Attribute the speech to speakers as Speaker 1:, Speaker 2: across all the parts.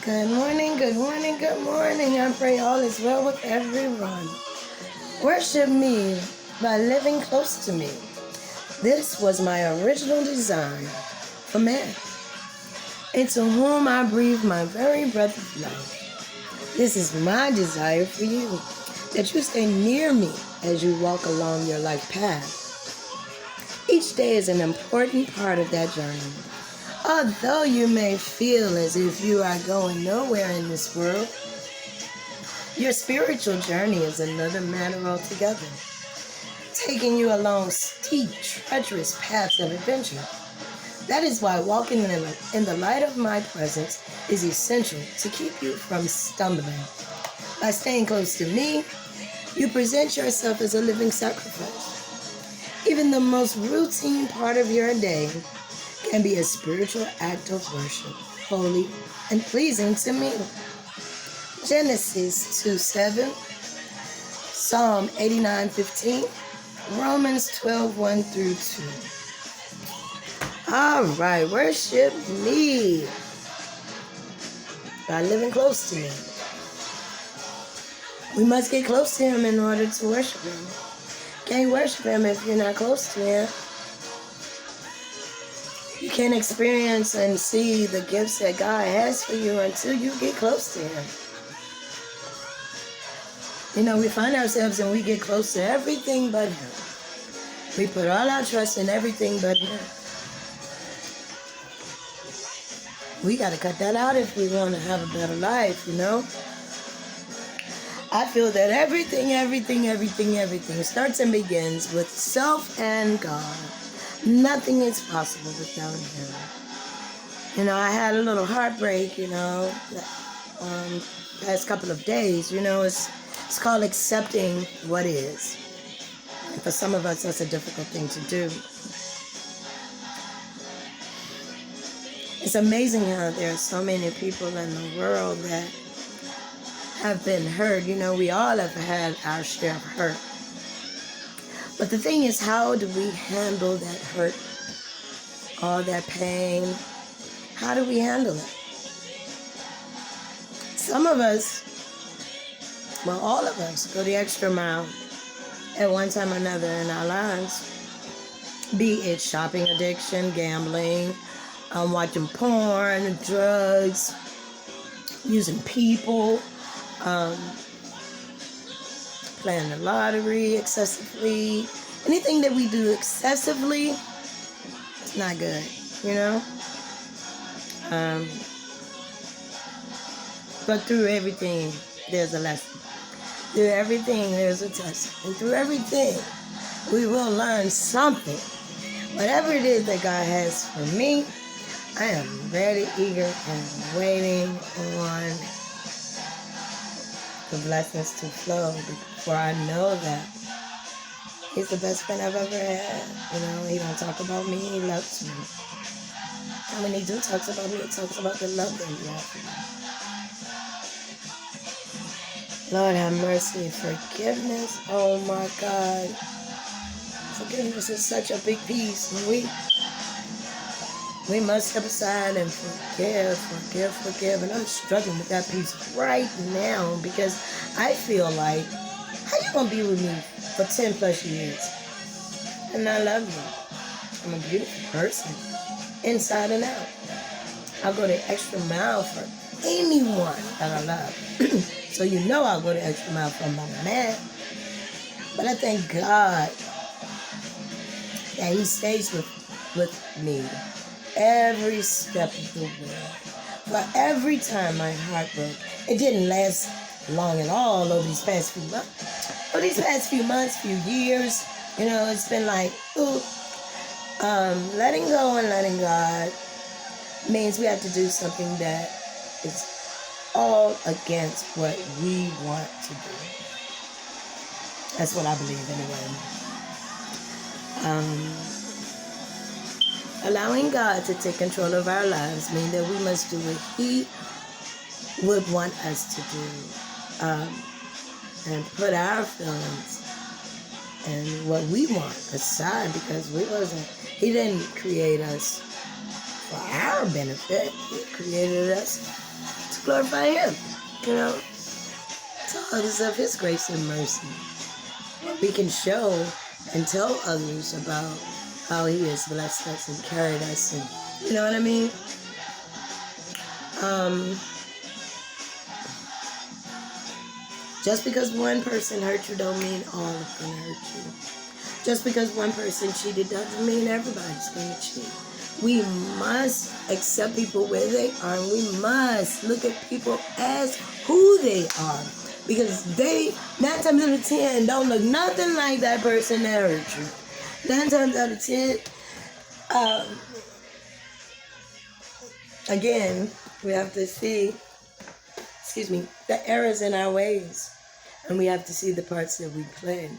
Speaker 1: Good morning, good morning, good morning. I pray all is well with everyone. Worship me by living close to me. This was my original design for man, into whom I breathe my very breath of life. This is my desire for you, that you stay near me as you walk along your life path. Each day is an important part of that journey. Although you may feel as if you are going nowhere in this world, your spiritual journey is another matter altogether, taking you along steep, treacherous paths of adventure. That is why walking in the light of my presence is essential to keep you from stumbling. By staying close to me, you present yourself as a living sacrifice. Even the most routine part of your day can be a spiritual act of worship, holy and pleasing to me. Genesis 2:7, Psalm 89:15, Romans 12:1 through 2. All right, worship me by living close to me. We must get close to him in order to worship him. Can't worship him if you're not close to him. You can't experience and see the gifts that God has for you until you get close to him. You know, we find ourselves and we get close to everything but him. We put all our trust in everything but him. We got to cut that out if we want to have a better life, you know. I feel that everything starts and begins with self and God. Nothing is possible without him. You know, I had a little heartbreak, past couple of days. You know, it's called accepting what is. And for some of us, that's a difficult thing to do. It's amazing how there are so many people in the world that have been hurt. You know, we all have had our share of hurt. But the thing is, how do we handle that hurt, all that pain? How do we handle it? Some of us, well, all of us, go the extra mile at one time or another in our lives. Be it shopping addiction, gambling, watching porn, drugs, using people, playing the lottery excessively. Anything that we do excessively, it's not good, you know? But through everything, there's a lesson. Through everything, there's a test. And through everything, we will learn something. Whatever it is that God has for me, I am very eager and waiting on the blessings to flow, for I know that he's the best friend I've ever had. You know, he don't talk about me, he loves me. And when he do talks about me, he talks about the love that he has for me. Lord have mercy, forgiveness. Oh my God. Forgiveness is such a big piece. We must step aside and forgive. And I'm struggling with that piece right now because I feel like, how you going to be with me for 10 plus years? And I love you. I'm a beautiful person, inside and out. I'll go the extra mile for anyone that I love. So you know I'll go the extra mile for my man. But I thank God that he stays with me every step of the way. For every time my heart broke, it didn't last long at all over these past few months. Few years, you know, it's been like, letting go and letting God means we have to do something that is all against what we want to do. That's what I believe anyway. Allowing God to take control of our lives means that we must do what he would want us to do, and put our feelings and what we want aside, because he didn't create us for our benefit. He created us to glorify Him. You know, tell others of His grace and mercy. We can show and tell others about how He has blessed us and carried us, and you know what I mean. Just because one person hurt you don't mean all of them hurt you. Just because one person cheated doesn't mean everybody's going to cheat. We must accept people where they are. We must look at people as who they are. Because they, 9 times out of 10, don't look nothing like that person that hurt you. 9 times out of 10, again, we have to see, the errors in our ways. And we have to see the parts that we play.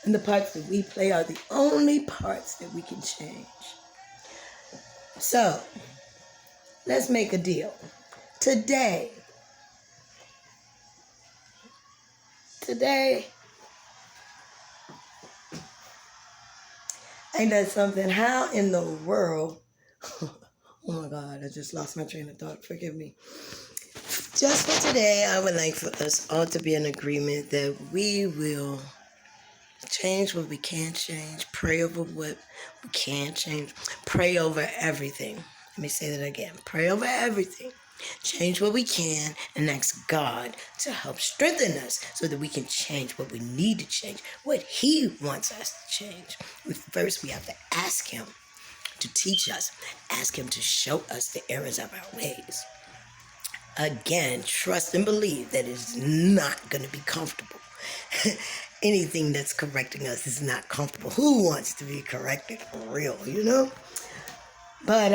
Speaker 1: And the parts that we play are the only parts that we can change. So, let's make a deal. Today, ain't that something? How in the world, oh my God, I just lost my train of thought, forgive me. Just for today, I would like for us all to be in agreement that we will change what we can't change, pray over what we can't change, pray over everything. Let me say that again. Pray over everything. Change what we can and ask God to help strengthen us so that we can change what we need to change, what He wants us to change. First, we have to ask Him to teach us, ask Him to show us the errors of our ways. Again, trust and believe that it's not going to be comfortable. Anything that's correcting us is not comfortable. Who wants to be corrected for real, you know? But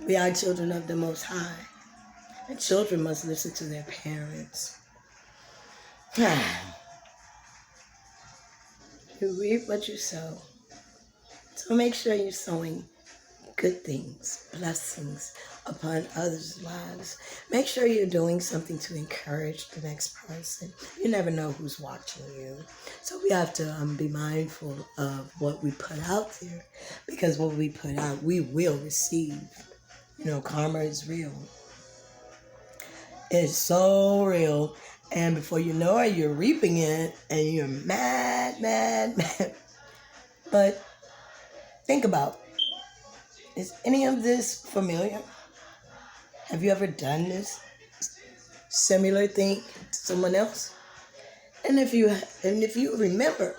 Speaker 1: we are children of the Most High. And children must listen to their parents. You reap what you sow. So make sure you're sowing good things, blessings upon others' lives. Make sure you're doing something to encourage the next person. You never know who's watching you. So we have to be mindful of what we put out there, because what we put out, we will receive. You know, karma is real. It's so real. And before you know it, you're reaping it and you're mad. But think about, is any of this familiar? Have you ever done this similar thing to someone else? And if you remember,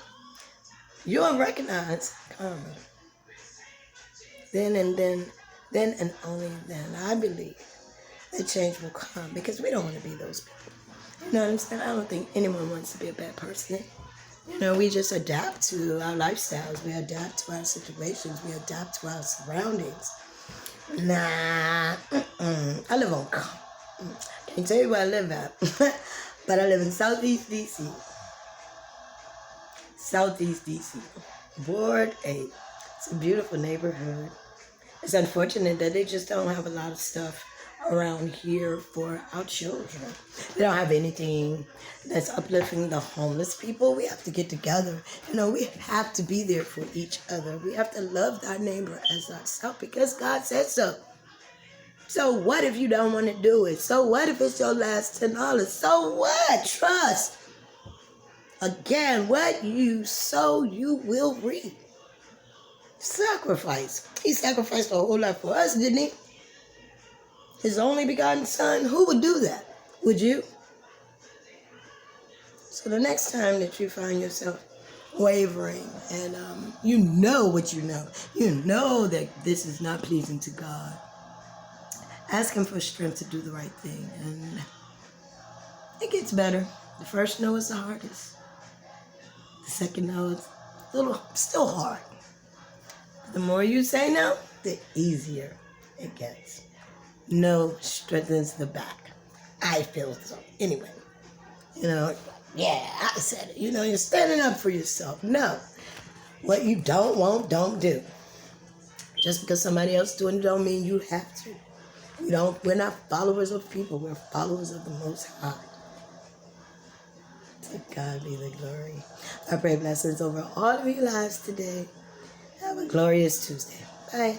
Speaker 1: you'll recognize karma. Then and only then, I believe that change will come, because we don't want to be those people. You know what I'm saying? I don't think anyone wants to be a bad person. You know, we just adapt to our lifestyles. We adapt to our situations. We adapt to our surroundings. I live on, can't tell you where I live at, but I live in Southeast DC. Ward 8. It's a beautiful neighborhood. It's unfortunate that they just don't have a lot of stuff around here for our children. They don't have anything that's uplifting the homeless people. We have to get together. You know, we have to be there for each other. We have to love our neighbor as ourselves, because God said so. So what if you don't want to do it? So what if it's your last $10? So what? Trust. Again, what you sow, you will reap. Sacrifice. He sacrificed a whole lot for us, didn't he? His only begotten Son. Who would do that? Would you? So the next time that you find yourself wavering and you know what you know that this is not pleasing to God, ask Him for strength to do the right thing. And it gets better. The first no is the hardest. The second no is a little still hard. The more you say no, the easier it gets. No strengthens the back. I feel so. Anyway, you know, yeah, I said it. You know, you're standing up for yourself. No. What you don't want, don't do. Just because somebody else doing it don't mean you have to. We're not followers of people. We're followers of the Most High. To God be the glory. I pray blessings over all of your lives today. Have a glorious Tuesday. Bye.